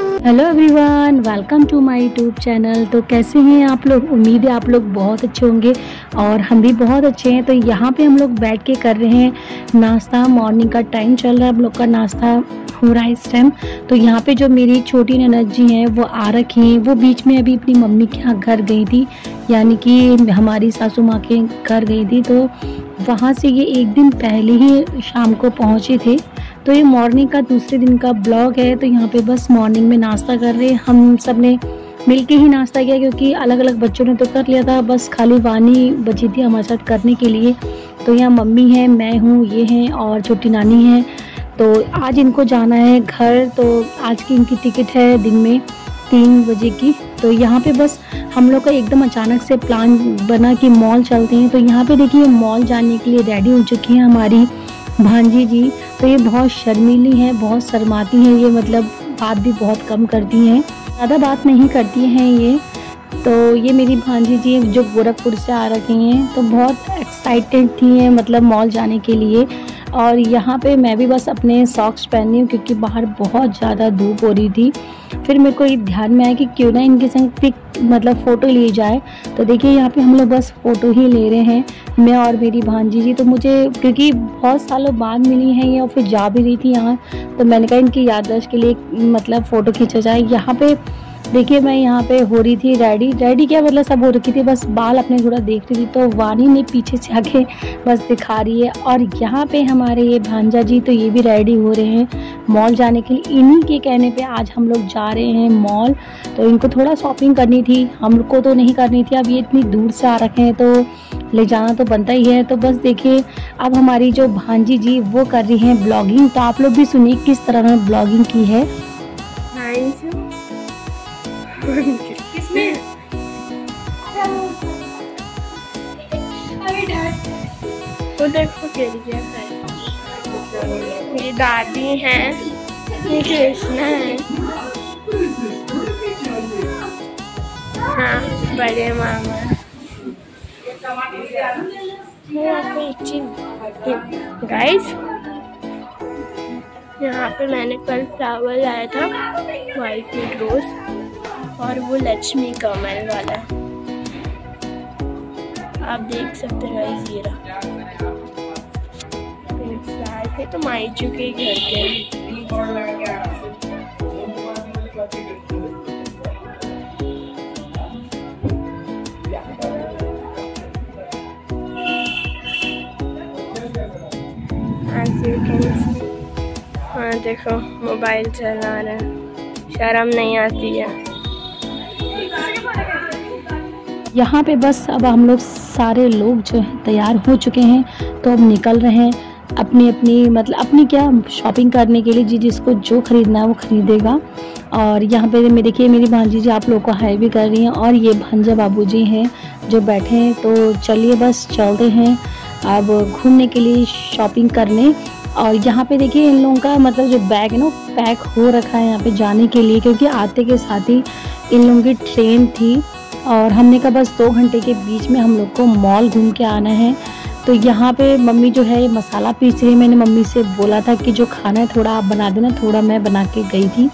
Hello everyone, welcome to my YouTube channel. तो कैसे हैं आप लोग? उम्मीद है आप लोग बहुत अच्छे होंगे और हम भी बहुत अच्छे हैं। तो यहाँ पे हम लोग बैठ के कर रहे हैं नाश्ता। मॉर्निंग का टाइम चल रहा है, हम लोग का नाश्ता हो रहा है इस टाइम। तो यहाँ पे जो मेरी छोटी ननद जी हैं वो आ रखी हैं। वो बीच में अभी अपनी मम्मी के यहाँ घर गई थी, यानी कि हमारी सासू माँ के घर गई थी। तो वहाँ से ये एक दिन पहले ही शाम को पहुँचे थे। तो ये मॉर्निंग का दूसरे दिन का ब्लॉग है। तो यहाँ पे बस मॉर्निंग में नाश्ता कर रहे हैं। हम सब ने मिलके ही नाश्ता किया, क्योंकि अलग अलग बच्चों ने तो कर लिया था, बस खाली वानी बची थी हमारे साथ करने के लिए। तो यहाँ मम्मी है, मैं हूँ, ये हैं और छोटी नानी है। तो आज इनको जाना है घर। तो आज की इनकी टिकट है दिन में 3 बजे की। तो यहाँ पे बस हम लोग का एकदम अचानक से प्लान बना कि मॉल चलते हैं। तो यहाँ पे देखिए मॉल जाने के लिए रेडी हो चुकी हैं हमारी भांजी जी। तो ये बहुत शर्मीली हैं, बहुत शर्माती हैं ये, मतलब बात भी बहुत कम करती हैं, ज़्यादा बात नहीं करती हैं ये। तो ये मेरी भांजी जी जो गोरखपुर से आ रखी हैं, तो बहुत एक्साइटेड थी हैं मतलब मॉल जाने के लिए। और यहाँ पे मैं भी बस अपने सॉक्स पहनी हूँ, क्योंकि बाहर बहुत ज़्यादा धूप हो रही थी। फिर मेरे को ये ध्यान में आया कि क्यों ना इनके संग पिक मतलब फ़ोटो ली जाए। तो देखिए यहाँ पे हम लोग बस फ़ोटो ही ले रहे हैं, मैं और मेरी भांजी जी। तो मुझे क्योंकि बहुत सालों बाद मिली हैं ये और फिर जा भी रही थी यहाँ, तो मैंने कहा इनकी याददाश्त के लिए मतलब फ़ोटो खींचा जाए। यहाँ पे देखिए मैं यहाँ पे हो रही थी रेडी क्या मतलब सब हो रखी थी, बस बाल अपने थोड़ा देख रही थी। तो वानी ने पीछे से आके बस दिखा रही है। और यहाँ पे हमारे ये भांजा जी, तो ये भी रेडी हो रहे हैं मॉल जाने के लिए। इन्हीं के कहने पे आज हम लोग जा रहे हैं मॉल। तो इनको थोड़ा शॉपिंग करनी थी, हमको तो नहीं करनी थी। अब ये इतनी दूर से आ रखे हैं तो ले जाना तो बनता ही है। तो बस देखिए अब हमारी जो भांजी जी वो कर रही हैं ब्लॉगिंग। तो आप लोग भी सुनिए किस तरह उन्होंने ब्लॉगिंग की है। किसमें? तो देखो क्या है, ये दादी हैं, ये कृष्णा है, हाँ बड़े मामा। मैं आपको एक चीज गाइस, यहाँ पे मैंने कल फ्लावर लाया था, व्हाइट विद रोज, और वो लक्ष्मी कमल वाला आप देख सकते हैं गाइस। ये रहा थे तो माइचू के घर के। हाँ देखो मोबाइल चला रहे हैं, शर्म नहीं आती है। यहाँ पे बस अब हम लोग सारे लोग जो हैं तैयार हो चुके हैं। तो अब निकल रहे हैं अपनी अपनी मतलब अपनी क्या शॉपिंग करने के लिए। जिसको जो खरीदना है वो खरीदेगा। और यहाँ पे मैं देखिए मेरी भांजी जी आप लोगों को हाई भी कर रही हैं, और ये भांजा बाबू जी हैं जो बैठे हैं। तो चलिए बस चलते हैं अब घूमने के लिए, शॉपिंग करने। और यहाँ पे देखिए इन लोगों का मतलब जो बैग है ना पैक हो रखा है यहाँ पे जाने के लिए, क्योंकि आते के साथ ही इन लोगों की ट्रेन थी। और हमने कहा बस 2 घंटे के बीच में हम लोग को मॉल घूम के आना है। तो यहाँ पे मम्मी जो है मसाला पीस रही है। मैंने मम्मी से बोला था कि जो खाना है थोड़ा आप बना देना, थोड़ा मैं बना के गई थी।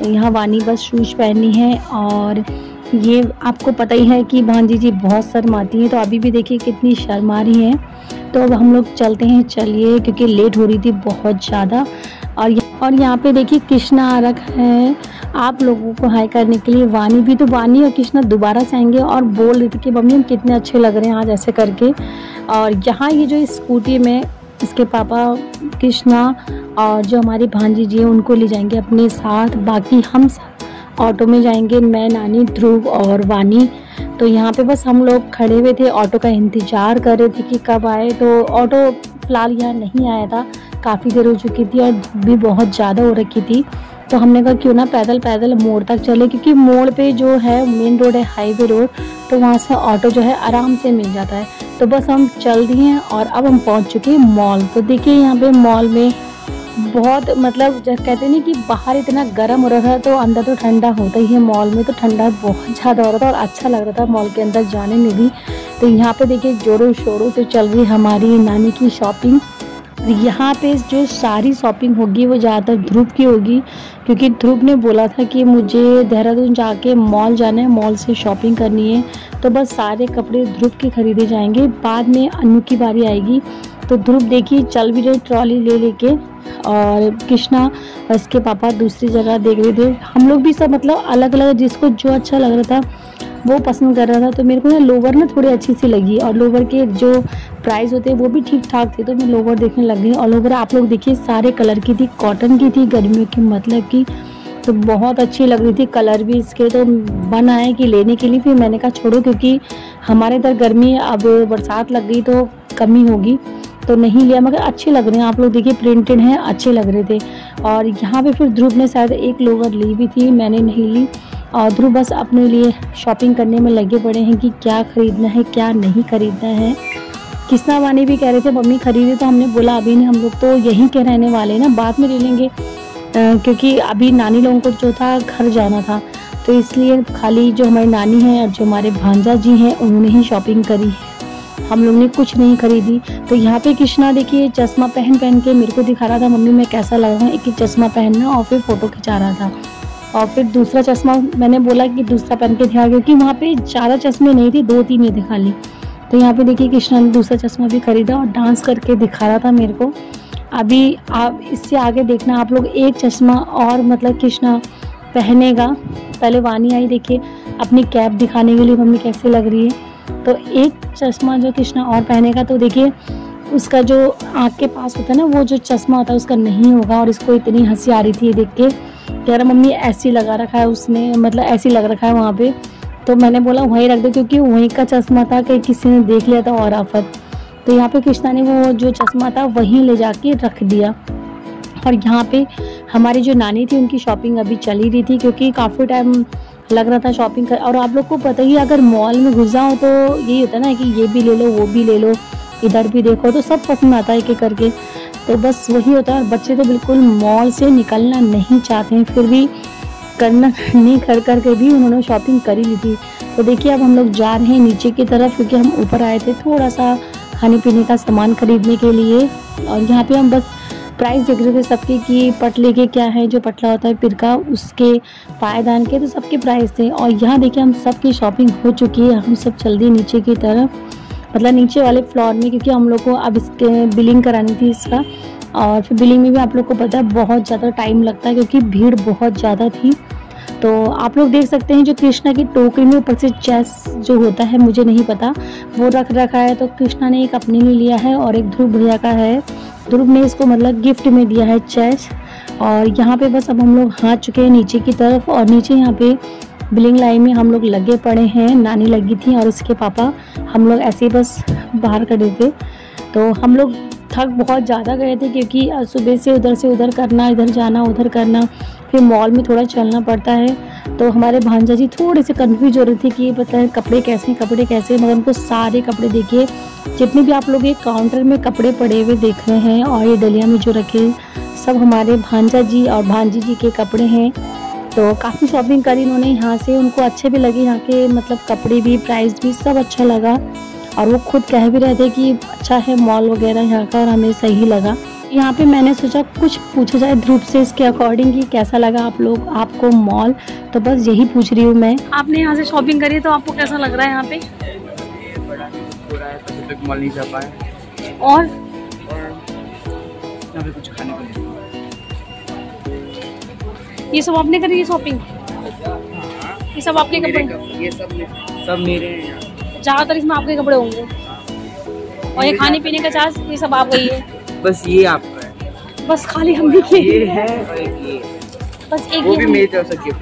यहाँ वानी बस शूज पहनी है। और ये आपको पता ही है कि भांजी जी बहुत शर्माती हैं, तो अभी भी देखिए कितनी शर्मा रही हैं। तो अब हम लोग चलते हैं, चलिए, क्योंकि लेट हो रही थी बहुत ज़्यादा। और यहाँ पे देखिए कृष्णा आ रखा है आप लोगों को हाई करने के लिए। वानी भी, तो वानी और कृष्णा दोबारा से आएंगे और बोल रहे थे कि मम्मी हम कितने अच्छे लग रहे हैं आज ऐसे करके। और यहाँ ये जो स्कूटी में इसके पापा कृष्णा और जो हमारी भांजी जी हैं उनको ले जाएंगे अपने साथ। बाकी हम सब ऑटो में जाएंगे, मैं, नानी, ध्रुव और वानी। तो यहाँ पे बस हम लोग खड़े हुए थे, ऑटो का इंतज़ार कर रहे थे कि कब आए। तो ऑटो फ़िलहाल यहाँ नहीं आया था, काफ़ी देर हो चुकी थी और धूप भी बहुत ज़्यादा हो रखी थी। तो हमने कहा क्यों ना पैदल पैदल मोड़ तक चले, क्योंकि मोड़ पे जो है मेन रोड है, हाईवे रोड, तो वहाँ से ऑटो जो है आराम से मिल जाता है। तो बस हम चल दिए हैं और अब हम पहुँच चुके हैं मॉल। तो देखिए यहाँ पे मॉल में बहुत मतलब जब कहते नहीं कि बाहर इतना गर्म हो रहा था तो अंदर तो ठंडा होता ही है। मॉल में तो ठंडा बहुत ज़्यादा हो रहा था और अच्छा लग रहा था मॉल के अंदर जाने में भी। तो यहाँ पे देखिए जोरों शोरों से चल रही हमारी नानी की शॉपिंग। यहाँ पे जो सारी शॉपिंग होगी वो ज़्यादातर ध्रुव की होगी, क्योंकि ध्रुव ने बोला था कि मुझे देहरादून जाके मॉल जाना है, मॉल से शॉपिंग करनी है। तो बस सारे कपड़े ध्रुव के खरीदे जाएंगे, बाद में अन्नू की बारी आएगी। तो ध्रुव देखिए चल भी रहे ट्रॉली ले लेके, और कृष्णा और इसके पापा दूसरी जगह देख रहे थे। हम लोग भी सब मतलब अलग अलग, जिसको जो अच्छा लग रहा था वो पसंद कर रहा था। तो मेरे को ना लोवर ना थोड़ी अच्छी सी लगी, और लोवर के जो प्राइस होते हैं वो भी ठीक ठाक थे, तो मैं लोवर देखने लग गई। और लोवर आप लोग देखिए सारे कलर की थी, कॉटन की थी, गर्मियों की मतलब की, तो बहुत अच्छी लग रही थी। कलर भी इसके तो मन आए कि लेने के लिए, फिर मैंने कहा छोड़ो, क्योंकि हमारे इधर गर्मी, अब बरसात लग गई तो कमी होगी, तो नहीं लिया। मगर अच्छे लग रहे हैं, आप लोग देखिए प्रिंटेड हैं, अच्छे लग रहे थे। और यहाँ पे फिर ध्रुव ने शायद एक लोवर ली भी थी, मैंने नहीं ली। और ध्रुव बस अपने लिए शॉपिंग करने में लगे पड़े हैं कि क्या खरीदना है क्या नहीं खरीदना है। कृष्णा वानी भी कह रहे थे मम्मी खरीदे, तो हमने बोला अभी नहीं, हम लोग तो यहीं के रहने वाले हैं ना, बाद में ले लेंगे, क्योंकि अभी नानी लोगों को जो था घर जाना था, तो इसलिए खाली जो हमारी नानी है और जो हमारे भांजा जी हैं उन्होंने ही शॉपिंग करी है, हम लोग ने कुछ नहीं खरीदी। तो यहाँ पे कृष्णा देखिए चश्मा पहन के मेरे को दिखा रहा था मम्मी मैं कैसा लग रहा हूँ, एक ही चश्मा पहनना, और फिर फ़ोटो खिंचा रहा था। और फिर दूसरा चश्मा मैंने बोला कि दूसरा पहन के दिखा, क्योंकि वहाँ पे ज़्यादा चश्मे नहीं थे, 2-3 ही थे खाली। तो यहाँ पे देखिए कृष्णा ने दूसरा चश्मा भी खरीदा और डांस करके दिखा रहा था मेरे को। अभी आप इससे आगे देखना आप लोग, एक चश्मा और मतलब कृष्णा पहनेगा। पहले वानी आई देखिए अपनी कैप दिखाने के लिए मम्मी कैसी लग रही है, तो एक चश्मा जो कृष्णा और पहनेगा, तो देखिए उसका जो आँख के पास होता है ना वो जो चश्मा होता है उसका नहीं होगा। और इसको इतनी हंसी आ रही थी देख के, कह रहा मम्मी ऐसी लगा रखा है उसने, मतलब ऐसी लग रखा है वहाँ पे। तो मैंने बोला वहीं रख दो, क्योंकि वहीं का चश्मा था, कहीं किसी ने देख लिया था और आफत। तो यहाँ पे कृष्णा ने वो जो चश्मा था वहीं ले जाके रख दिया। और यहाँ पे हमारी जो नानी थी उनकी शॉपिंग अभी चल ही रही थी, क्योंकि काफ़ी टाइम लग रहा था शॉपिंग कर। और आप लोग को पता ही अगर मॉल में घुस जाओ तो यही होता है ना कि ये भी ले लो वो भी ले लो, इधर भी देखो, तो सब पसंद आता है एक एक करके। तो बस वही होता है, और बच्चे तो बिल्कुल मॉल से निकलना नहीं चाहते हैं, फिर भी करना नहीं कर के भी उन्होंने शॉपिंग कर ही ली थी। तो देखिए अब हम लोग जा रहे हैं नीचे की तरफ, क्योंकि हम ऊपर आए थे थोड़ा सा खाने पीने का सामान खरीदने के लिए। और यहाँ पे हम बस प्राइस देख रहे थे सबके कि पटले के क्या है, जो पटला होता है पिरका उसके, पायदान के, तो सबके प्राइस थे। और यहाँ देखिए हम सबकी शॉपिंग हो चुकी है, हम सब चल दिए नीचे की तरफ, मतलब नीचे वाले फ्लोर में, क्योंकि हम लोग को अब इसके बिलिंग करानी थी इसका। और फिर बिलिंग में भी आप लोग को पता है बहुत ज़्यादा टाइम लगता है, क्योंकि भीड़ बहुत ज़्यादा थी। तो आप लोग देख सकते हैं जो कृष्णा की टोकरी में ऊपर से चेस जो होता है, मुझे नहीं पता, वो रख रखा है। तो कृष्णा ने एक अपने लिए लिया है और एक ध्रुव भैया का है, ध्रुव ने इसको मतलब गिफ्ट में दिया है चेस। और यहाँ पे बस अब हम लोग आ चुके हैं नीचे की तरफ, और नीचे यहाँ पे बिलिंग लाइन में हम लोग लगे पड़े हैं, नानी लगी थी और उसके पापा, हम लोग ऐसे ही बस बाहर खड़े थे। तो हम लोग थक बहुत ज़्यादा गए थे, क्योंकि सुबह से उधर करना, इधर जाना उधर करना, फिर मॉल में थोड़ा चलना पड़ता है। तो हमारे भांजा जी थोड़े से कंफ्यूज हो रहे थे कि पता है कपड़े कैसे, मगर उनको सारे कपड़े देखिए, जितने भी आप लोग ये काउंटर में कपड़े पड़े हुए देख रहे हैं और ये डलिया में जो रखे, सब हमारे भांजा जी और भांजी जी के कपड़े हैं। तो काफ़ी शॉपिंग करी इन्होंने यहाँ से, उनको अच्छे भी लगे यहाँ के, मतलब कपड़े भी, प्राइस भी सब अच्छा लगा। और वो खुद कह भी रहे थे कि अच्छा है मॉल वगैरह यहाँ का, और हमें सही लगा। यहाँ पे मैंने सोचा कुछ पूछा जाए ध्रुव से इसके अकॉर्डिंग कि कैसा लगा आपको मॉल, तो बस यही पूछ रही हूँ मैं। आपने यहाँ से शॉपिंग करी तो आपको कैसा लग रहा है यहाँ पे? मॉल नहीं जा पाए, और यहाँ पे कुछ खाने को नहीं। ये सब आपने करी शॉपिंग? ये सब आपके कपड़े? ये सब मेरे हैं। ज़्यादातर इसमें आपके कपड़े होंगे, और ये खाने पीने का चार्ज ये सब आप गई है? बस ये आपका है, बस खाली हम भी ये है और एक ये, बस एक वो भी मेरी तरफ से गिफ्ट।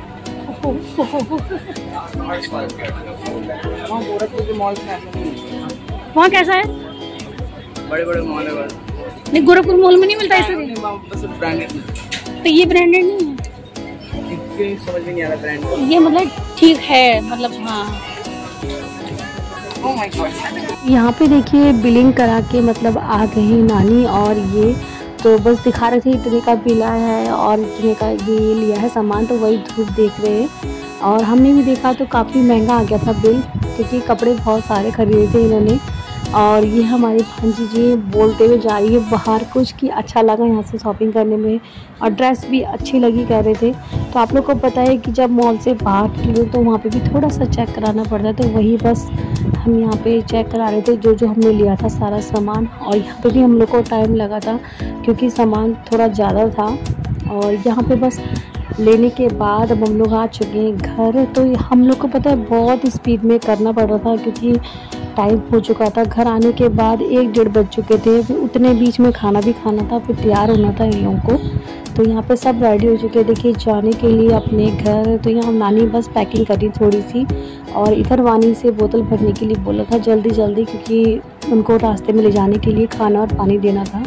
वहाँ गोरखपुर के मॉल में ऐसा नहीं है। वहाँ कैसा है? बड़े बड़े मॉल है बस। नहीं, गोरखपुर मॉल में नहीं मिलता ऐसे? बस ब्रांडेड। तो ये ब्रांडेड नहीं है? समझ में नहीं आ रहा ब्रांड। ये मतलब ठीक है, मतलब हाँ। Oh my God। यहाँ पे देखिए बिलिंग करा के मतलब आ गई नानी, और ये तो बस दिखा रहे थे इतने का बिल आया है और इतने का ये लिया है सामान, तो वही ध्रुव देख रहे हैं। और हमने भी देखा तो काफ़ी महंगा आ गया था बिल, क्योंकि कपड़े बहुत सारे खरीदे थे इन्होंने। और ये हमारी भांजी जी बोलते हुए जा रही है बाहर कुछ कि अच्छा लगा यहाँ से शॉपिंग करने में, और ड्रेस भी अच्छी लगी कह रहे थे। तो आप लोग को पता है कि जब मॉल से बाहर निकलो तो वहाँ पे भी थोड़ा सा चेक कराना पड़ता है, तो वही बस हम यहाँ पे चेक करा रहे थे जो हमने लिया था सारा सामान। और यहाँ पे भी हम लोग को टाइम लगा था क्योंकि सामान थोड़ा ज़्यादा था। और यहाँ पे बस लेने के बाद अब हम लोग आ चुके हैं घर। तो हम लोग को पता है बहुत स्पीड में करना पड़ रहा था क्योंकि टाइम हो चुका था। घर आने के बाद 1-1:30 बज चुके थे, फिर उतने बीच में खाना भी खाना था, फिर तैयार होना था इन लोगों को। तो यहाँ पे सब रेडी हो चुके देखिए जाने के लिए अपने घर। तो यहाँ नानी बस पैकिंग करी थोड़ी सी, और इधर वानी से बोतल भरने के लिए बोला था जल्दी जल्दी, क्योंकि उनको रास्ते में ले जाने के लिए खाना और पानी देना था।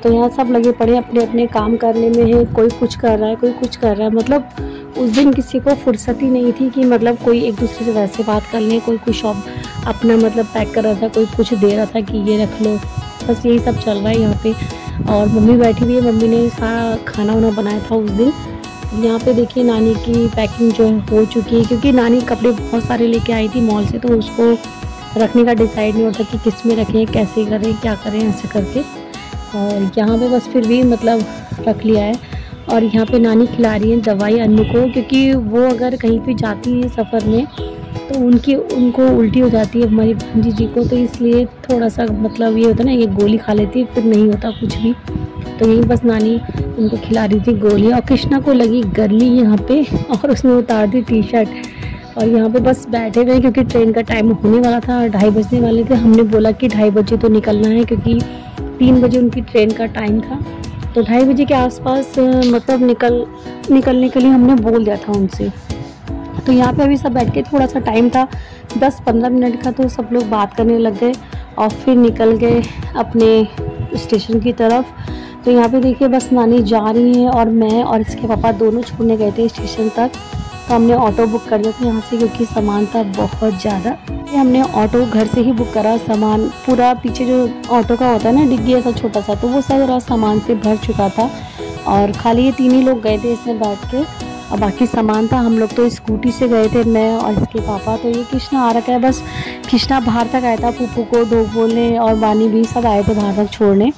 तो यहाँ सब लगे पड़े अपने अपने काम करने में है, कोई कुछ कर रहा है कोई कुछ कर रहा है। मतलब उस दिन किसी को फुर्सत ही नहीं थी कि मतलब कोई एक दूसरे से वैसे बात कर ले, कोई कुछ शॉप अपना मतलब पैक कर रहा था, कोई कुछ दे रहा था कि ये रख लो, बस यही सब चल रहा है यहाँ पे। और मम्मी बैठी हुई है, मम्मी ने सारा खाना वाना बनाया था उस दिन। यहाँ पे देखिए नानी की पैकिंग जो है हो चुकी है, क्योंकि नानी कपड़े बहुत सारे लेके आई थी मॉल से, तो उसको रखने का डिसाइड नहीं होता कि किस में रखें, कैसे करें, क्या करें, ऐसे करके। और यहाँ पे बस फिर भी मतलब रख लिया है। और यहाँ पे नानी खिला रही है दवाई अन्नू को, क्योंकि वो अगर कहीं पे जाती है सफ़र में तो उनको उल्टी हो जाती है हमारी भांजी जी को, तो इसलिए थोड़ा सा मतलब ये होता है ना, ये गोली खा लेती है फिर नहीं होता कुछ भी। तो यही बस नानी उनको खिला रही थी गोली। और कृष्णा को लगी गर्मी यहाँ पे और उसने उतार दी टी-शर्ट। और यहाँ पे बस बैठे हुए क्योंकि ट्रेन का टाइम होने वाला था, 2:30 बजने वाले थे। हमने बोला कि 2:30 बजे तो निकलना है, क्योंकि 3 बजे उनकी ट्रेन का टाइम था। तो 2:30 बजे के आसपास मतलब निकलने के लिए हमने बोल दिया था उनसे। तो यहाँ पे अभी सब बैठ के थोड़ा सा टाइम था 10-15 मिनट का, तो सब लोग बात करने लग गए और फिर निकल गए अपने स्टेशन की तरफ। तो यहाँ पे देखिए बस नानी जा रही है और मैं और इसके पापा दोनों छोड़ने गए थे स्टेशन तक। तो हमने ऑटो बुक कर लिया था यहाँ से, क्योंकि सामान था बहुत ज़्यादा। हमने ऑटो घर से ही बुक करा, सामान पूरा पीछे जो ऑटो का होता है ना डिग्गी ऐसा छोटा सा, तो वो सारा सामान से भर चुका था। और खाली ये 3 ही लोग गए थे इसमें बैठ के, और बाकी सामान था। हम लोग तो स्कूटी से गए थे, मैं और इसके पापा। तो ये कृष्णा आ रखा है, बस कृष्णा बाहर तक आया था फूफू को दो बोलने, और वानी भी सब आए थे बाहर तक छोड़ने।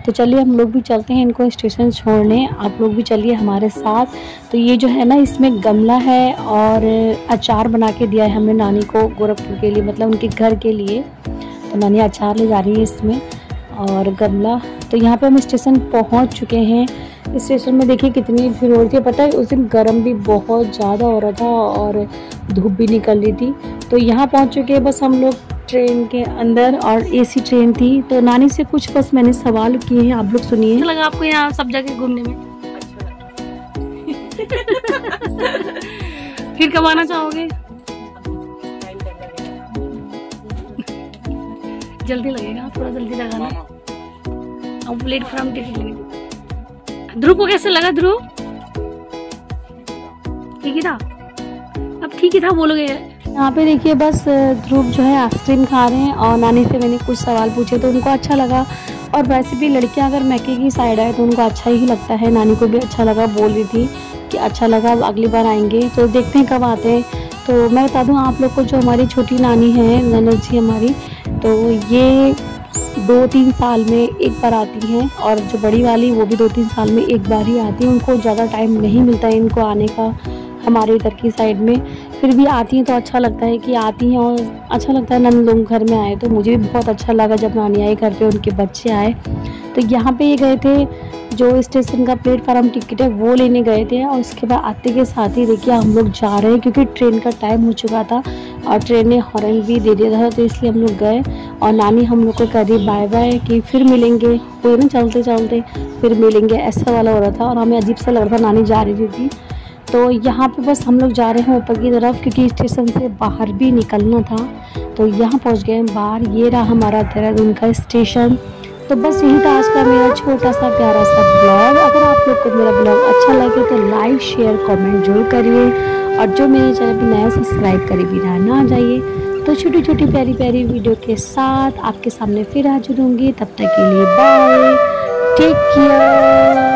तो चलिए हम लोग भी चलते हैं इनको स्टेशन छोड़ने, आप लोग भी चलिए हमारे साथ। तो ये जो है ना इसमें गमला है और अचार बना के दिया है हमने नानी को गोरखपुर के लिए, मतलब उनके घर के लिए। तो नानी अचार ले जा रही है इसमें और गमला। तो यहाँ पे हम स्टेशन पहुँच चुके हैं। स्टेशन में देखिए कितनी भीड़ हो रही थी, पता है उस दिन गर्म भी बहुत ज़्यादा हो रहा था और धूप भी निकल रही थी। तो यहाँ पहुँच चुके हैं बस हम लोग ट्रेन के अंदर, और एसी ट्रेन थी। तो नानी से कुछ बस मैंने सवाल किए हैं, आप लोग सुनिए। अच्छा लगा आपको यहाँ सब जगह घूमने में? फिर कब आना चाहोगे? जल्दी लगेगा, थोड़ा जल्दी लगाना। अब प्लेटफॉर्म टिकट लगेगा। ध्रुव को कैसे लगा? ध्रुव ठीक ही था, अब ठीक ही था बोलोगे। यहाँ पे देखिए बस ध्रुव जो है आइसक्रीम खा रहे हैं, और नानी से मैंने कुछ सवाल पूछे तो उनको अच्छा लगा। और वैसे भी लड़कियां अगर मैके की साइड आए तो उनको अच्छा ही लगता है। नानी को भी अच्छा लगा, बोल रही थी कि अच्छा लगा, अगली बार आएंगे। तो देखते हैं कब आते हैं। तो मैं बता दूं आप लोग को, जो हमारी छोटी नानी है ननद जी हमारी, तो ये 2-3 साल में एक बार आती हैं, और जो बड़ी वाली वो भी 2-3 साल में एक बार ही आती है। उनको ज़्यादा टाइम नहीं मिलता है इनको आने का हमारे इधर की साइड में, फिर भी आती हैं तो अच्छा लगता है कि आती हैं, और अच्छा लगता है नंद लोग घर में आए। तो मुझे भी बहुत अच्छा लगा जब नानी आई घर पे, उनके बच्चे आए। तो यहाँ पे ये गए थे, जो स्टेशन का प्लेटफार्म टिकट है वो लेने गए थे, और उसके बाद आते के साथ ही देखिए हम लोग जा रहे हैं, क्योंकि ट्रेन का टाइम हो चुका था और ट्रेन ने हॉर्न भी दे दिया था, तो इसलिए हम लोग गए। और नानी हम लोग को कह रही बाय बाय कि फिर मिलेंगे, वो ना चलते चलते फिर मिलेंगे ऐसा वाला हो रहा था, और हमें अजीब सा लग रहा था, नानी जा रही थी। तो यहाँ पे बस हम लोग जा रहे हैं ऊपर की तरफ, क्योंकि स्टेशन से बाहर भी निकलना था। तो यहाँ पहुँच गए हम बाहर, ये रहा हमारा देहरादून का स्टेशन। तो बस यही था आज का मेरा छोटा सा प्यारा सा ब्लॉग। अगर आप लोग को मेरा ब्लॉग अच्छा लगे तो लाइक शेयर कमेंट जरूर करिए, और जो मेरे चैनल पर नया सब्सक्राइब करे बिना ना जाइए। तो छोटी छोटी प्यारी प्यारी वीडियो के साथ आपके सामने फिर हाजिर होंगी, तब तक के लिए बाय, टेक केयर।